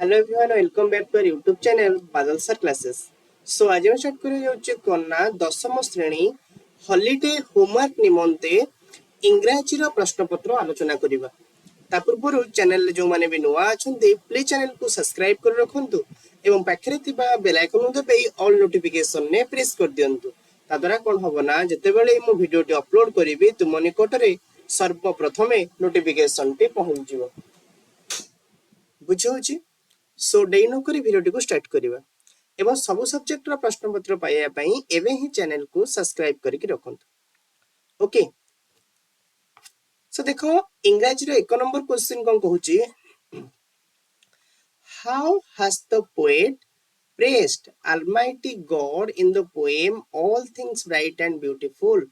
Hello everyone, welcome back to our YouTube channel Badal Sir Classes. So आज हम start करियो जे कोना दशम श्रेणी हॉलिडे होमवर्क निमंते इंग्रजी रो प्रश्नपत्र आलोचना करिबा। ता पूर्व चैनल जो माने भी नुआ अछंती प्लीज चैनल को सब्सक्राइब कर रखंतु एवं पाखरे थिबा बेल आइकन दबे ऑल नोटिफिकेशन ने प्रेस कर दियंतु। ता द्वारा कोन हबना जतेबेले मो वीडियो टी अपलोड करिवि तुम निकटरे सर्वप्रथमे नोटिफिकेशन टी पहुंच जिवो। बुझौछि सो डेई नकरी वीडियो को स्टार्ट करिबा एवं सब सब्जेक्ट रो प्रश्न पत्र पाइया पई एबे ही चैनल को सब्सक्राइब करके रखंतु। ओके सो देखो इंग्रजी रो 1 नंबर क्वेश्चन कोन कहूची how has the poet praised almighty god in the poem all things bright and beautiful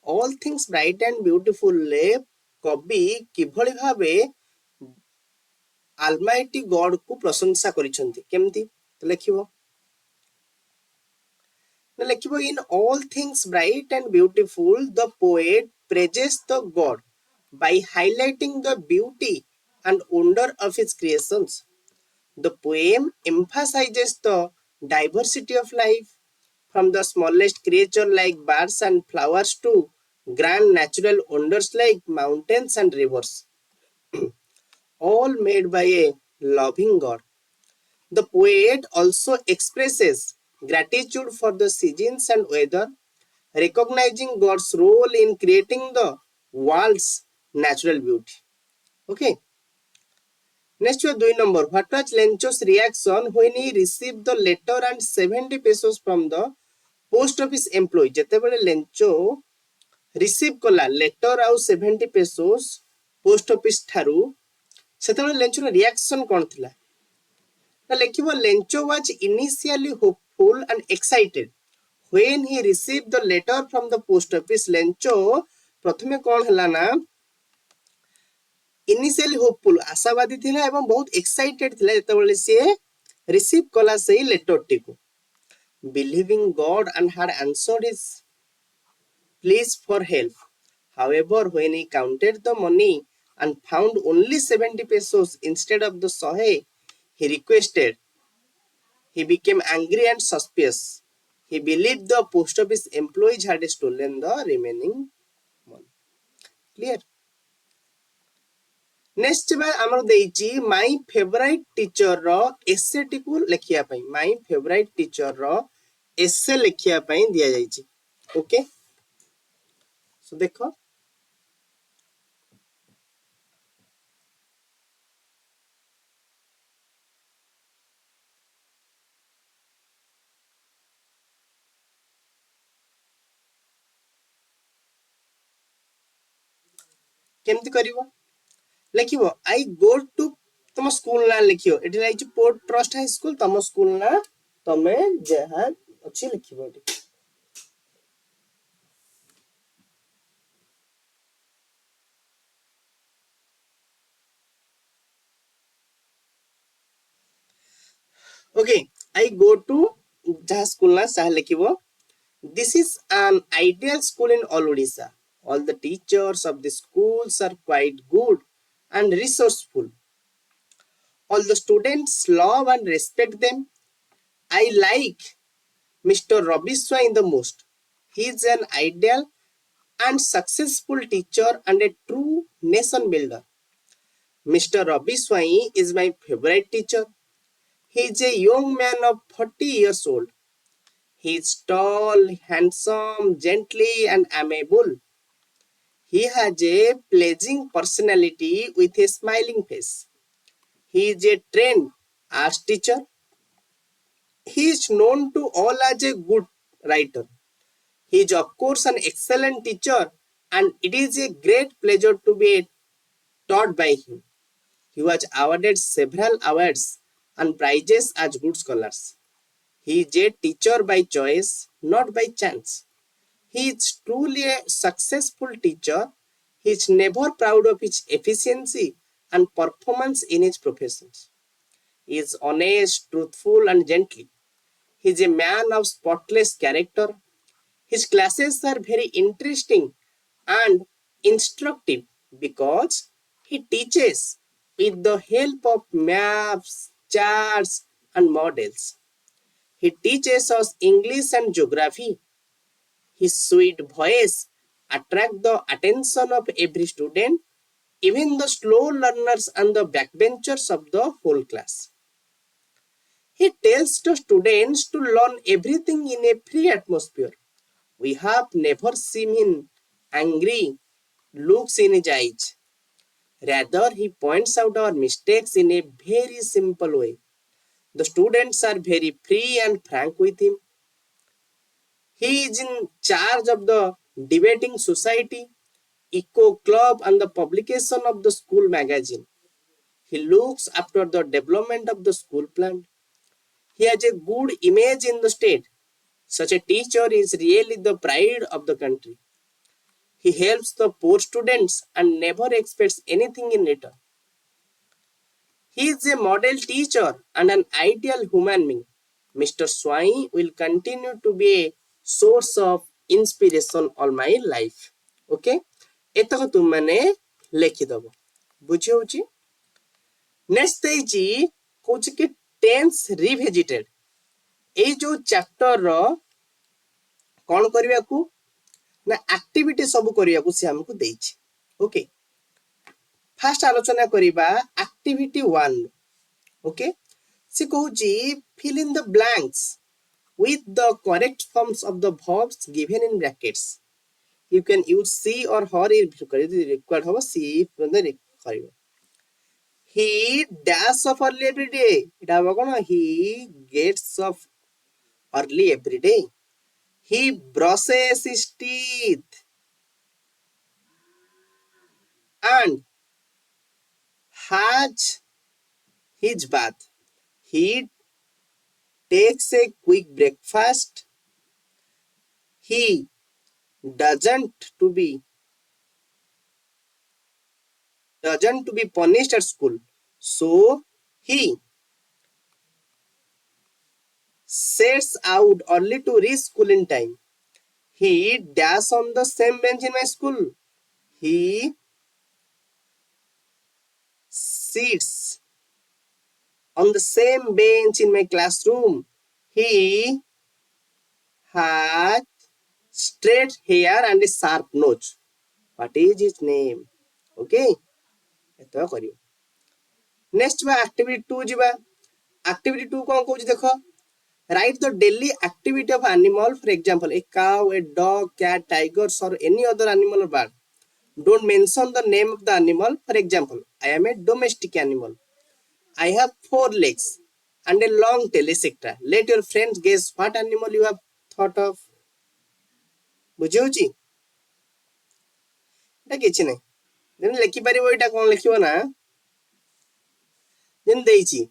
all things bright and beautiful ले कवि किभଳି भाबे almighty god को प्रशंसा करिसंती केमती तो लेखिबो in all things bright and beautiful, the poet praises the God by highlighting the beauty and wonder of his creations. The poem emphasizes the diversity of life, from the smallest creature like birds and flowers to grand natural wonders like mountains and rivers, all made by a loving God. The poet also expresses gratitude for the seasons and weather, recognizing God's role in creating the world's natural beauty. Okay. Next, 2 number. What was Lencho's reaction when he received the letter and 70 pesos from the post office employee? जेतेबेले Lencho receive कला letter आउ 70 pesos post office ठारू सेतेबेले Lencho reaction कोन थिला ना लेखिबो Lencho was initially hopeful and excited when he received the letter from the post office Lencho प्रथमे कोन हला ना इनिशियली होपफुल आशावादी थिला एवं बहुत एक्साइटेड थिला जेतेबेले से रिसीव कला सही लेटर टी को believing God and had answered his pleas for help. However, when he counted the money and found only 70 pesos instead of the 100 he requested, he became angry and suspicious. He believed the post office employees had stolen the remaining money. Clear? Next बार हमर देइची my favourite teacher रो एसे टिकु लेखिया पई my favourite teacher रो एसे लेखिया पई दिया जाइची okay so देखो केमति करिवो लेखिबो आई go to तम school ना लिखियो एठी लाइची पोर्ट ट्रस्ट हाई स्कूल तम स्कूल ना तमे जहा अछि लिखिबो एठी ओके आई गो टू जहा स्कूल ना सह लिखिबो this is an ideal school in all Odisha all the teachers of the schools are quite good and resourceful all the students love and respect them I like Mr. Robiswai the most he is an ideal and successful teacher and a true nation builder. Mr. Ravi Swai is my favorite teacher. He is a young man of 40 years old. He is tall, handsome, gently and amiable. He has a pleasing personality with a smiling face. He is a trained arts teacher. He is known to all as a good writer. He is of course an excellent teacher and it is a great pleasure to be taught by him. He was awarded several awards and prizes as good scholars. He is a teacher by choice, not by chance. He is truly a successful teacher. He is never proud of his efficiency and performance in his professions. He is honest, truthful, and gentle. He is a man of spotless character. His classes are very interesting and instructive because he teaches with the help of maps, charts, and models. He teaches us English and geography. His sweet voice attracts the attention of every student, even the slow learners and the backbenchers of the whole class. He tells the students to learn everything in a free atmosphere. We have never seen him angry looks in his eyes. Rather, he points out our mistakes in a very simple way. The students are very free and frank with him. He is in charge of the debating society, eco club, and the publication of the school magazine. He looks after the development of the school plan. He has a good image in the state. Such a teacher is really the pride of the country. He helps the poor students and never expects anything in return. He is a model teacher and an ideal human being. Mr. Swai will continue to be a source of inspiration all my life. Okay? ଏତକ ତୁମମାନେ ଲେଖିଦବ ବୁଝି ହଉଛି next ଦେଇଛି କହୁଛି କି tense ରିଭିଜିଟେଡ ଏଇ ଯୋଉ ଚାପ୍ଟରର କଣ କରିବାକୁ ନା ଆକ୍ଟିଭିଟି ସବୁ କରିବାକୁ ସେ ଆମକୁ ଦେଇଛି ଓକେ ফার্স্ট আলোচনা করিবা activity 1 okay ସେ କହୁଛି fill in the blanks with the correct forms of the verbs given in brackets you can use she or her if required hobo she କରିବ he dash off early every day এটা হবে কোন he gets off early every day he brushes his teeth and has his bath he takes a quick breakfast he doesn't to be punished at school so he sets out early to reach school in time he dash on the same bench in my school he sits on the same bench in my classroom he has straight hair and a sharp nose what is his name okay ଏତକ କରିବ next ବା activity 2 ଯିବା activity 2 କଣ କହୁଛି ଦେଖ write the daily activity of animal for example a cow a dog cat tigers or any other animal or bird don't mention the name of the animal for example I am a domestic animal I have 4 legs and a long tail etc let your friends guess what animal you have thought of ବୁଝି ହଉଛି এটা କିଛି ନାହିଁ ଯେମିତି ଲେଖିପାରିବ ଏଇଟା କଣ ଲେଖିବ ନା ଯେମିତି ଦେଇଛି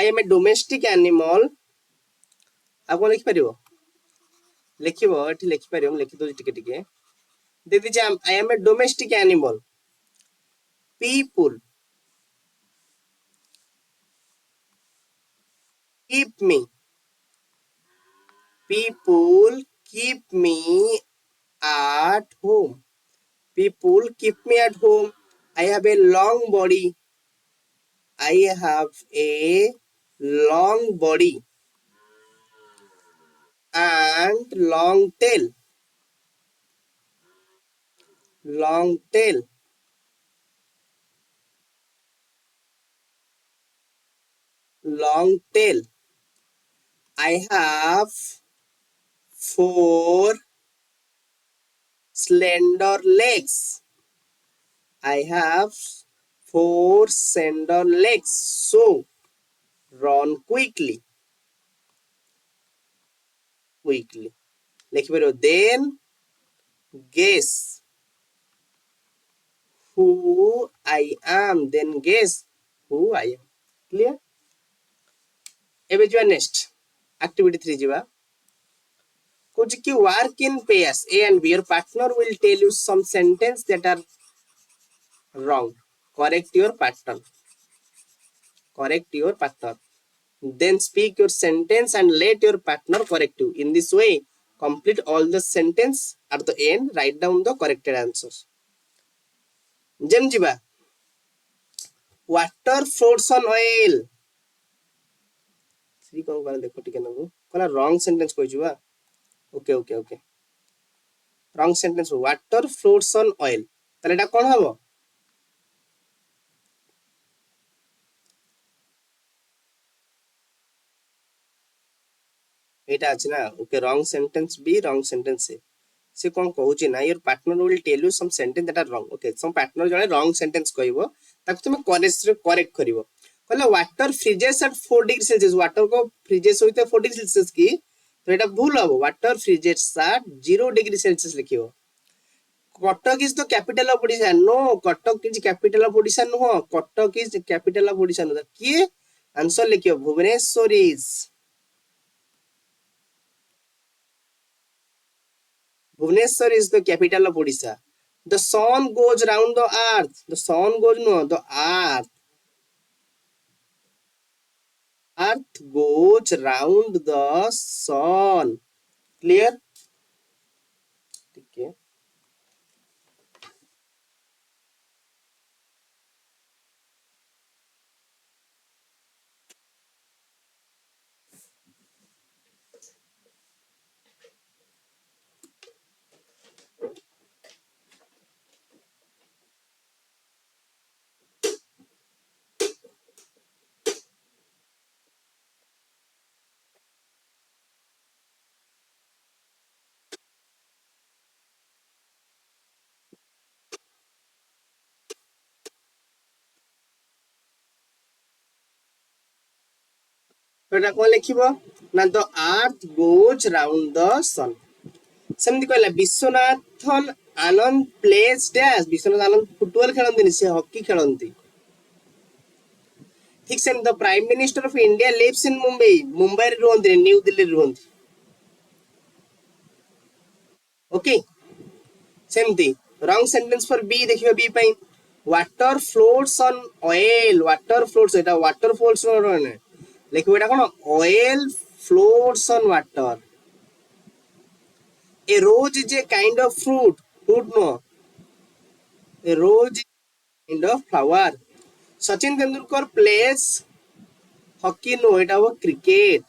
I am a domestic animal ଆଉ କଣ ଲେଖିପାରିବ ଲେଖିବ ଏଠି ଲେଖିପାରିବ ମୁଁ ଲେଖିଦଉଛି ଟିକେ ଟିକେ ଦେଇଛି I am a domestic animal people keep me at home people keep me at home I have a long body I have a long body and long tail long tail long tail I have 4 slender legs I have 4 slender legs so run quickly ଲେଖିପାରିବ then guess who I am then guess who I am clear ଏବେ ଯିବା next activity 3 ଯିବା କହୁଛି କି work in pairs A and B your partner will tell you some sentence that are wrong correct your partner then speak your sentence and let your partner correct you in this way complete all the sentence at the end write down the corrected answers ଯେମ ଯିବା water floats on oil. Shri कौन करा देखो टिके नगु कला wrong sentence कोइ जुवा okay okay okay wrong sentence water floats on oil ताले एटा कोन हबो एटा अछि ना okay wrong sentence B wrong sentence से कोन कहूची ना your partner will tell you some sentence that are wrong okay some partner जणे रॉन्ग सेंटेंस कहइबो ताकि तुमे करेक्ट करिवो कहले water freezes at 4 degree Celsius water को फ्रीजेस होइते 4 डिग्री सेल्सियस की तो एटा भूल हबो water freezes at 0 degree Celsius लिखिबो Cuttack is the capital of Odisha no Cuttack is capital of Odisha no Cuttack is capital of Odisha no किए आंसर लिखियो Bhubaneswar is Bhubaneswar is the capital of Odisha. The sun goes round the earth. The sun goes no, the earth goes round the sun. Clear? Okay. तो এটা কোন লিখিব না the earth goes round the sun. সেমতি কইলা Viswanathan Anand plays dash Viswanath Anand football খেলন্তিনি সে hockey খেলন্তি ঠিক same the prime minister of India lives in Mumbai Mumbai रे रुहंती न्यू दिल्ली रे रुहंती ओके सेमती रॉन्ग सेंटेंस फॉर बी देखिबा बी पई water floats on oil water floats एटा वाटर फॉल्स ने लिखिबा एटा कोन oil floats on water a rose is a kind of fruit no a rose kind of flower Sachin Tendulkar plays hockey no एटा वो cricket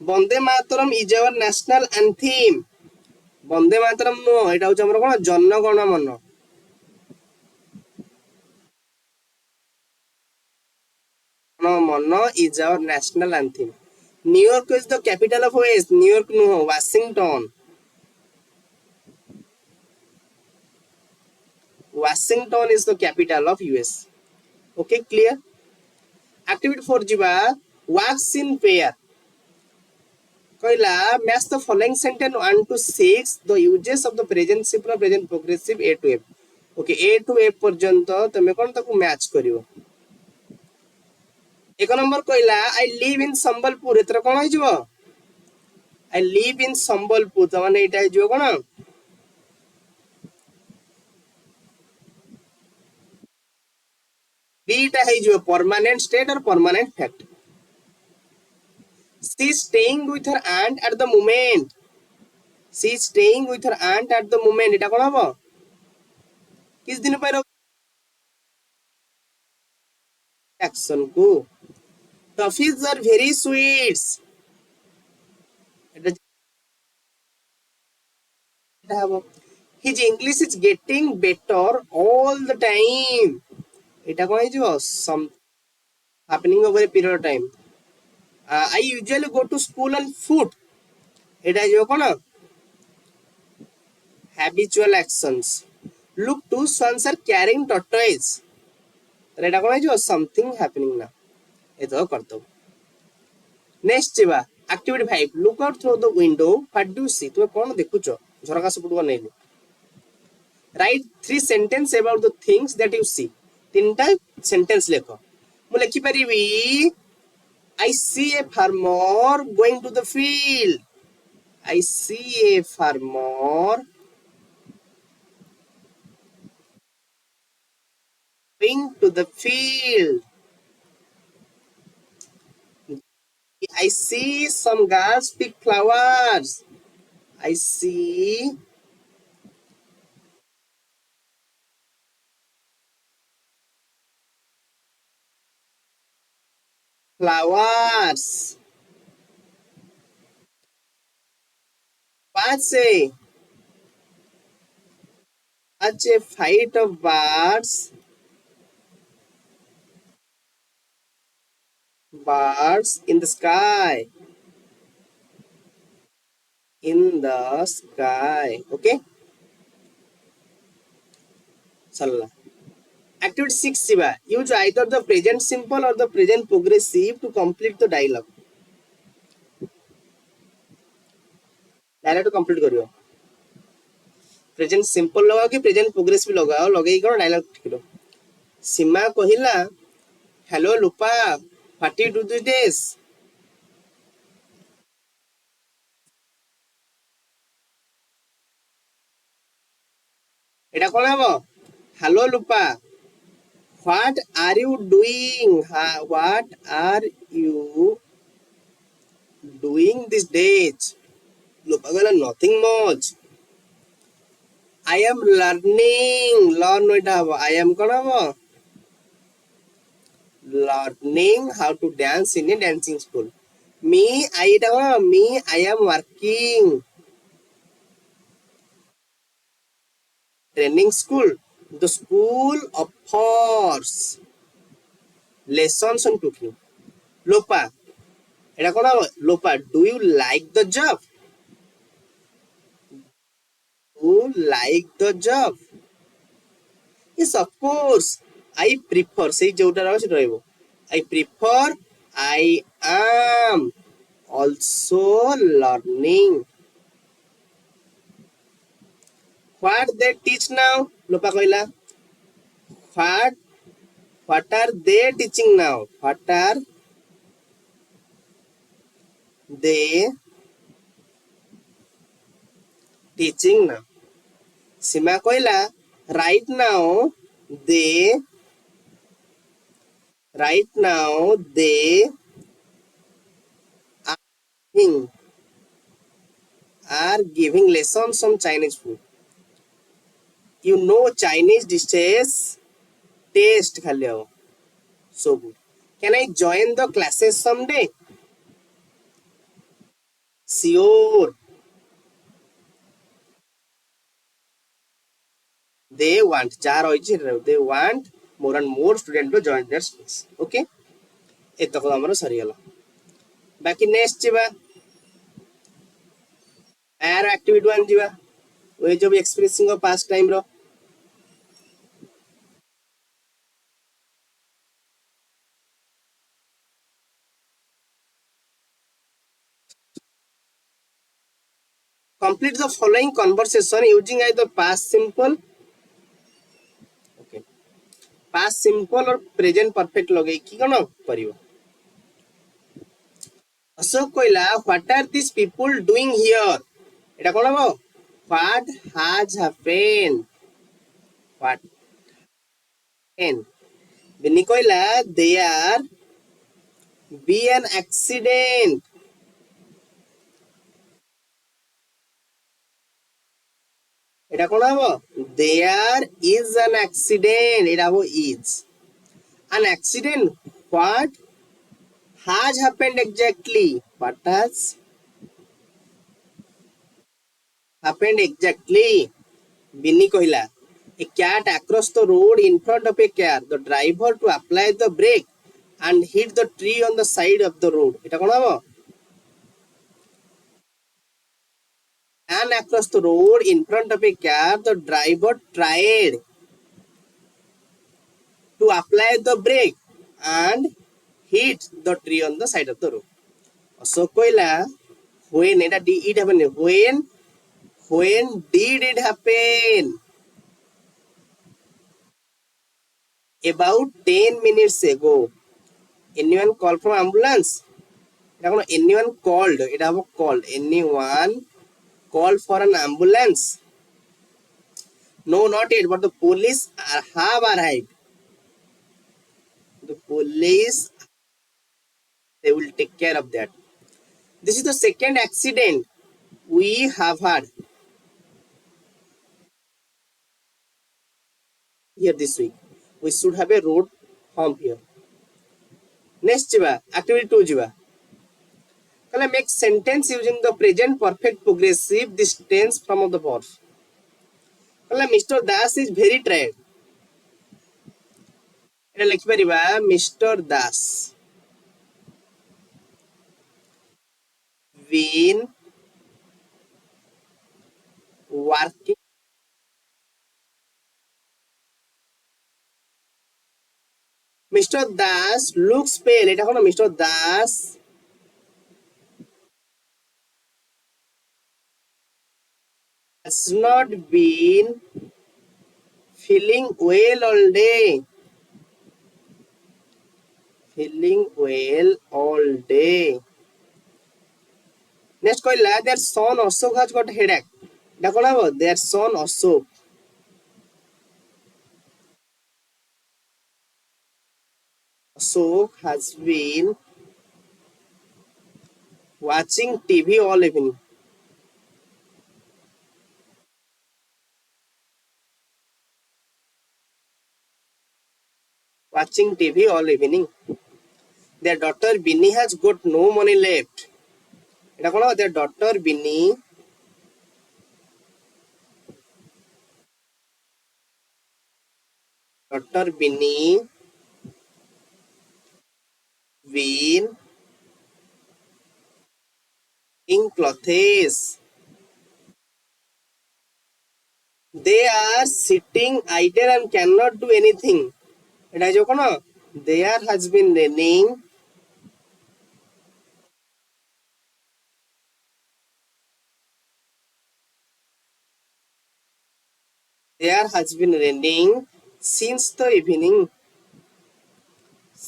Vande Mataram is our national anthem Vande Mataram no एटा होछ हमर कोन Janagana Mana Mana is our national anthem New York is the capital of US New York no Washington Washington is the capital of US okay clear activity 4 जिबा works in pair कहला match the following sentence 1 to 6 the uses of the present simple present progressive A to F okay A to F पर्यंत तमे कोन ताकू match करिवो एक number कहला I live in Sambalpur एतर कोन होई जिवो I live in Sambalpur त माने एटा जिवो कोन बीटा है जिवो परमानेंट स्टेट और permanent fact she is staying with her aunt at the moment she is staying with her aunt at the moment एटा कोन हबो किस दिन पर एक्शन को टॉफीज आर वेरी स्वीट्स एटा हबो his english is getting better all the time एटा कोन हिजो some happening over a period of time I usually go to school on foot एटा हिजो कोन habitual actions look two swans are carrying tortoise एटा कोन हिजो something happening ना एतो करतो next जिबा activity 5 look out through the window what do see तुम कोन देखुचो झरका सपुट बनेली write three sentence about the things that you see तीनटा सेंटेंस लेखो मु लिखि परिबी I see a farmer going to the field I see a farmer going to the field I see some girls pick flowers. I see flowers. Watch a fight of birds in the sky. In the sky. Okay? Challa. Activity 6 ଯିବା. Use either the present simple or the present progressive to complete the dialogue. Dialogue complete करियो. Present simple लगाओ कि present progressive लगाओ. लगाई करो dialogue लिखो. सीमा कहिला, hello Lupa, what do you do these days? এটা কোন হবো? Hello Lupa, what are you doing? What are you doing these days? Lupa कहला nothing much. I am learning. Learn এটা হবো. I am কোন হবো? Learning how to dance in a dancing school. Me, এটা কোন হবো? Me, I am working. Training school. The school offers lessons on cooking. Lopa. এটা কোন হবো? Lopa, do you like the job? Do you like the job? Yes, of course. I prefer. সেই যেটা রয়েছে সেটা রইব. I prefer. I am also learning. What they teach now? Lopa কইলা. What what are they teaching now? What are they teaching now? Sima কইলা. Right now they are giving, lessons on Chinese food. You know Chinese dishes taste খালি হবো. So good. Can I join the classes someday? Sure. They want. যার হয়েছে they want more and more students to join their schools. Okay? ଏତକ ଆମର ସରିଗଲା. ବାକି next ଯିବା. ଆର activity 1 ଯିବା. ways of expressing of past time ର. Complete the following conversation using either past simple, okay, past simple or present perfect ଲଗେଇକି କଣ କରିବ. ଅଶୋକ କହିଲା what are these people doing here? এটা କଣ ହବ? What has happened? What happened? ବିନି କହିଲା there be an accident. এটা কোন হবো? There is an accident. এটা হবো is. An accident. What has happened exactly? What has happened exactly? Binny কহিলা a cat across the road in front of a car. The driver to apply the brake and hit the tree on the side of the road. এটা কোন হবো? And across the road in front of a car, the driver tried to apply the brake and hit the tree on the side of the road. So কইলা when এটা it happened, when did it happen? About 10 minutes ago. Anyone call from ambulance? এটা কোনো anyone called, এটা হবে called. Anyone called for an ambulance? No, not yet, but the police have arrived. The police, they will take care of that. This is the second accident we have had here this week. We should have a road home here. Next jiba, activity 2 jiba. Kala make sentence using the present perfect progressive this tense from of the verb. Kala Mr. Das is very tired. এটা লিখিপারিবা Mr. Das been working. Mr. Das looks pale. এটা কোনো Mr. Das has not been feeling well all day. Feeling well all day. Next কইলা their son Ashok has got headache. এটা কোন হবো their son Ashok. Ashok has been watching TV all evening. Watching TV all evening. Their daughter Binny has got no money left. এটা কোন their daughter Binny been in clothes. They are sitting idle and cannot do anything. এটা যখন there has been raining. There has been raining since the evening.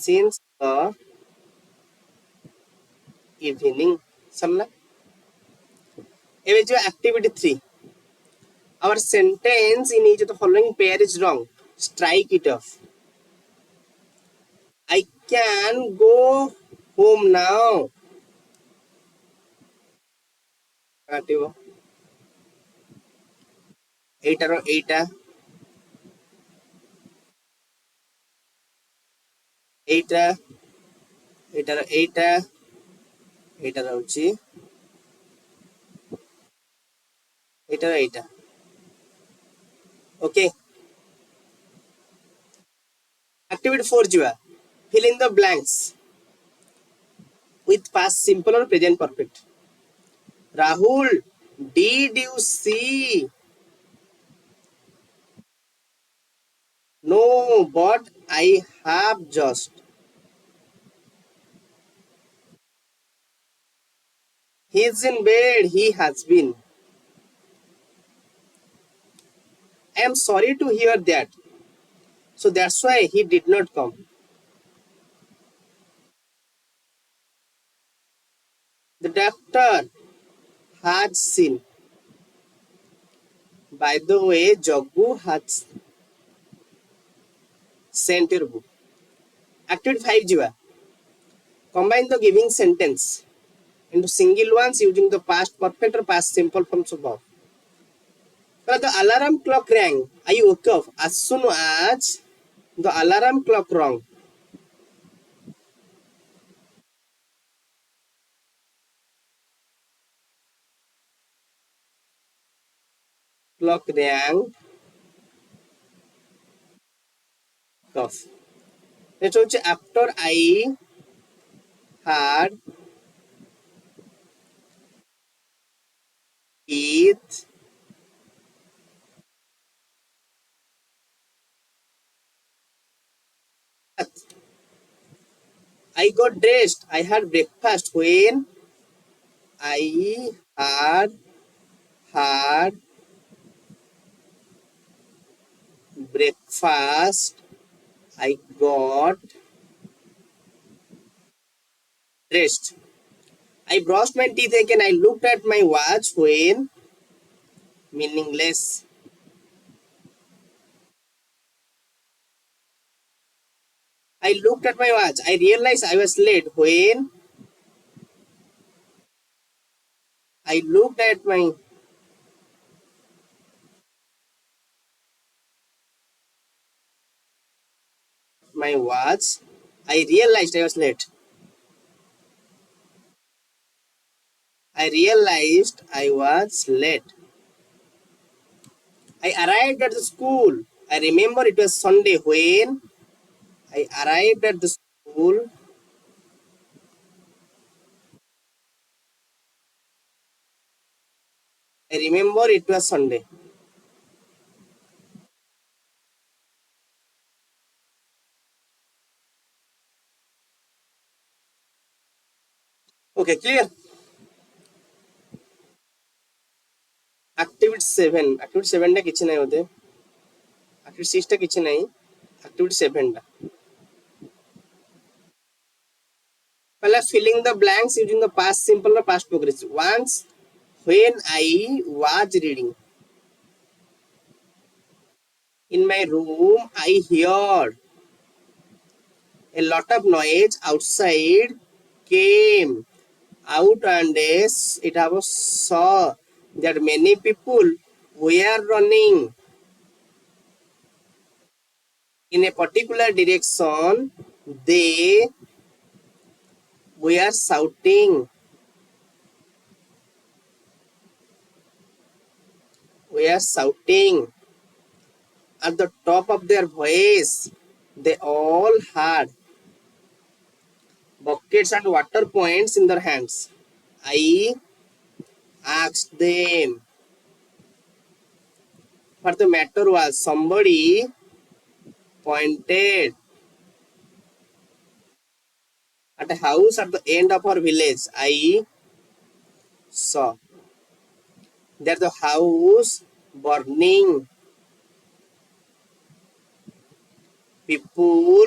Since the evening. Samla. এবার যে activity 3. Our sentence in each of the following pair is wrong. Strike it off. I can go home now. কাটিব এইটার এইটা এইটা এইটার এইটা এইটার হচ্ছে এইটার এইটা ওকে activity 4 ଯିବା fill in the blanks with past simple or present perfect. Rahul, did you see? No, but I have just. He's in bed. He has been. I am sorry to hear that. So that's why he did not come. The doctor had seen. By the way, Joggu has sent your book. Activity 5 jiva. Combine the giving sentence into single ones using the past perfect or past simple forms of verb. The alarm clock rang. I woke up as soon as the alarm clock rang. Clock rang. Off. Next হচ্ছে after I had it I got dressed. I had breakfast when I had breakfast. I got dressed. I brushed my teeth again. I looked at my watch when meaningless. I looked at my watch. I realized I was late when I looked at my watch. I realized I was late. I realized I was late. I arrived at the school. I remember it was Sunday when I arrived at the school. I remember it was Sunday. Okay, clear. Activity 7. Activity 7 টা কিছু নাই ওতে। Activity 6 টা কিছু নাই। Activity 7 টা। पहला filling the blanks using the past simple or past progressive. Once when I was reading in my room, I heard a lot of noise outside came out and it was saw that many people were running in a particular direction. They were shouting at the top of their voice. They all had buckets and water points in their hands. I asked them what the matter was. Somebody pointed at a house at the end of our village. I saw that the house burning. People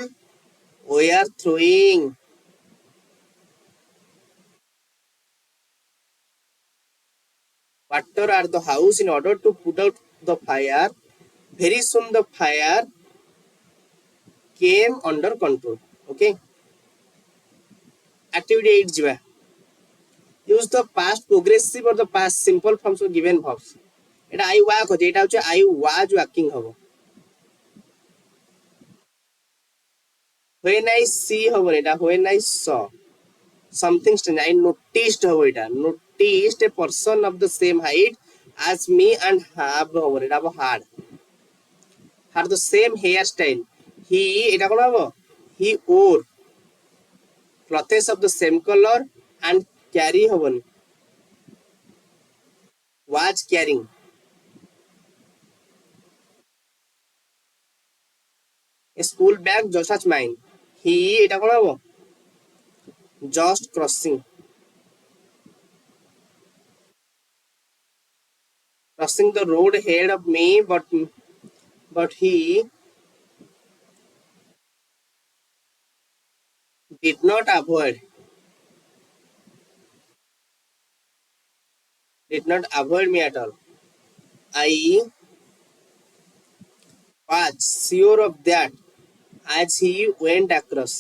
were throwing water at the house in order to put out the fire. Very soon the fire came under control. Okay. Activity 8 ଯିବା. Use the past progressive or the past simple forms of given verbs. এটা I walk হচ্ছে, এটা হচ্ছে I was walking হবো. When I see হবো এটা when I saw something strange. I noticed হবো এটা noticed a person of the same height as me and have হবো এটা হবো had the same hairstyle. He এটা কোন হবো he wore clothes of the same color and carry হবনি was carrying a school bag just as mine. He এটা কোন হবো just crossing the road ahead of me, but he did not avoid me at all. I was sure of that as he went across.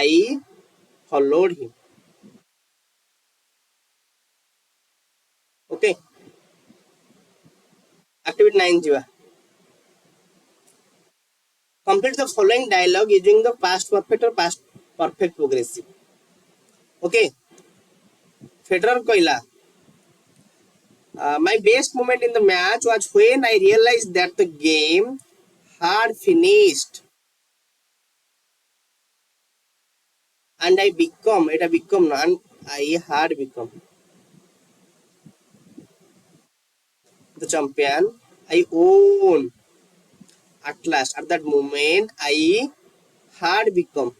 I followed him. Okay. Activity 9 ଯିବା. Complete the following dialogue using the past perfect or past perfect progressive. Okay. Federer କହିଲା my best moment in the match was when I realized that the game had finished and I had become the champion I won at last. At that moment, I had become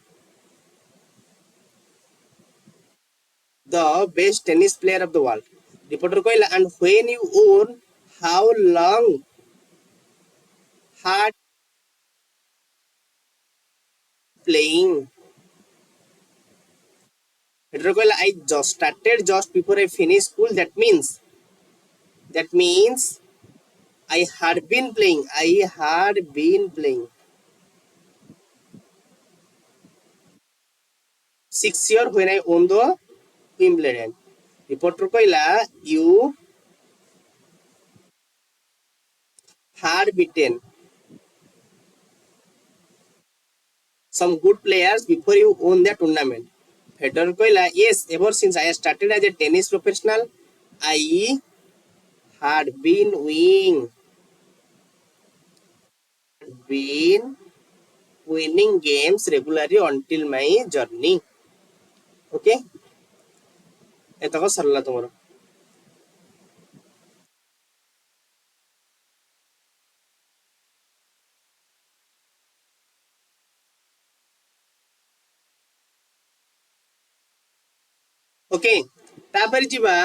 the best tennis player of the world. Reporter କହିଲା and when you won, how long had playing? Reporter କହିଲା I just started just before I finished school. That means I had been playing. I had been playing 6 years when I won the Wimbledon. Reporter କହିଲା you had beaten some good players before you won the tournament. Federer कहला, yes, ever since I started as a tennis professional, I had been winning games regularly until my journey. Okay, ଏତକ ସରିଲା ତମର। Okay, तापर जीवा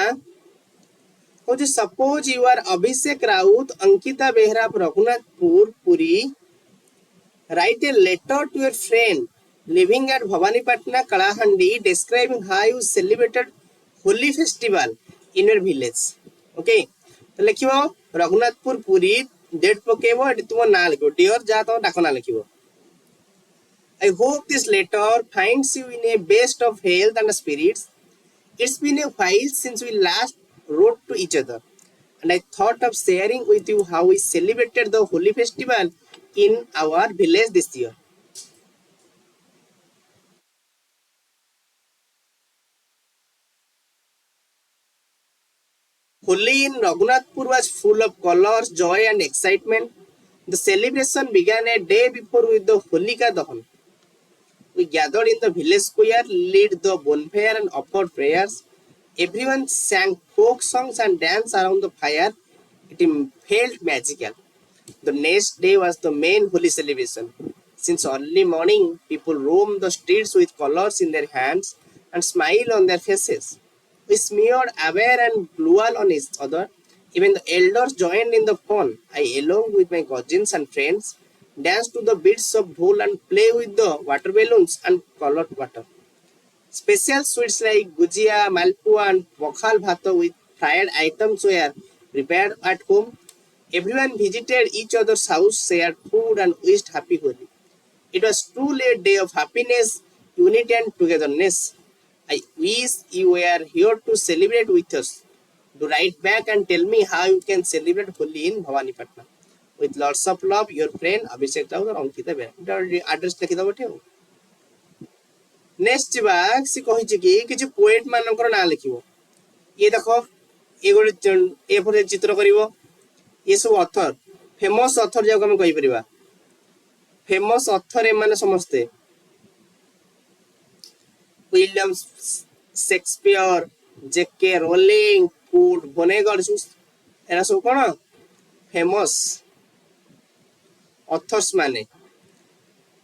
कौन suppose you are Abhishek Raut, Ankita Behera, Raghunathpur Puri, write a letter to your friend living at Bhawanipatna Kalahandi describing how you celebrated Holi festival in your village. Okay, तो लिखिबो Raghunathpur Puri, date पकेबो, एटी तुम ना लिखिबो, डियर जा तुम डाक ना लिखिबो। I hope this letter finds you in a best of health and spirits. It's been a while since we last wrote to each other, and I thought of sharing with you how we celebrated the Holi festival in our village this year. Holi in Raghunathpur was full of colors, joy, and excitement. The celebration began a day before with the Holika Dahan. We gathered in the village square, lit the bonfire, and offered prayers. Everyone sang folk songs and danced around the fire. It felt magical. The next day was the main Holi celebration. Since early morning, people roamed the streets with colors in their hands and smile on their faces. We smeared abir and glual on each other. Even the elders joined in the fun. I, along with my cousins and friends, danced to the beats of dhol and play with the water balloons and colored water. Special sweets like gujia, malpua, and pokhal bhato with fried items were prepared at home. Everyone visited each other's house, shared food, and wished happy Holi. It was truly a day of happiness, unity, and togetherness. I wish you were here to celebrate with us. Do write back and tell me how you can celebrate Holi in Bhavanipatna. With lots of love, your friend Abhishek Rao or Ankita Bera. Address लिखिदब ठेउ। Next जीवा सी कहिछि कि किछि poet मानकर ना लिखिबो। ये देखो, ये गोटे ए पर चित्र करिवो। ये सब ऑथर, फेमस ऑथर जाको हम कहि परिबा। फेमस ऑथर ए माने समस्ते विलियम शेक्सपियर, जेके रोलिंग, कूट बोनेगर, एरा सब कोन फेमस ऑथर्स माने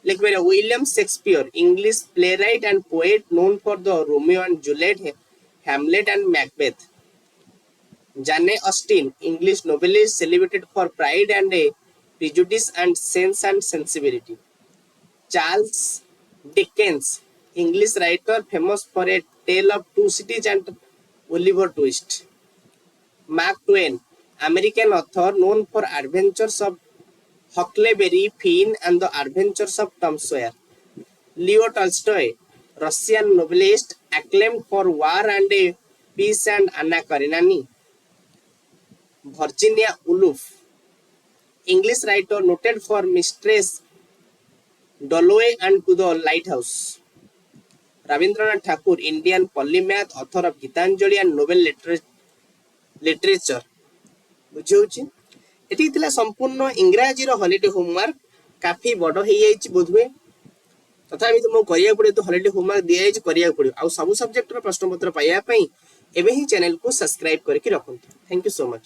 लिख पारे। William Shakespeare, English playwright and poet known for the Romeo and Juliet, Hamlet and Macbeth. Jane Austen, English novelist celebrated for pride and prejudice and sense and sensibility. Charles Dickens, English writer famous for A Tale of Two Cities and Oliver Twist. Mark Twain, American author known for adventures of Huckleberry Finn and the adventures of Tom Sawyer. Leo Tolstoy, Russian novelist acclaimed for War and Peace and Anna Karenina. Virginia Woolf, English writer noted for Mistress Dalloway and To the Lighthouse. Rabindranath Tagore, Indian polymath, author of Gitanjali and Nobel literature. बुझे eighty थिला संपूर्ण इंग्राजी रो holiday homework काफी बड़ हे जाई बोधवे तथापि तुम करिया पड़े तो हॉलिडे होमवर्क दिया जाई करिया पड़े आ सब सब्जेक्ट रो प्रश्न पत्र पाइया पई एबे ही चैनल को सब्सक्राइब करके रखो। Thank you so much.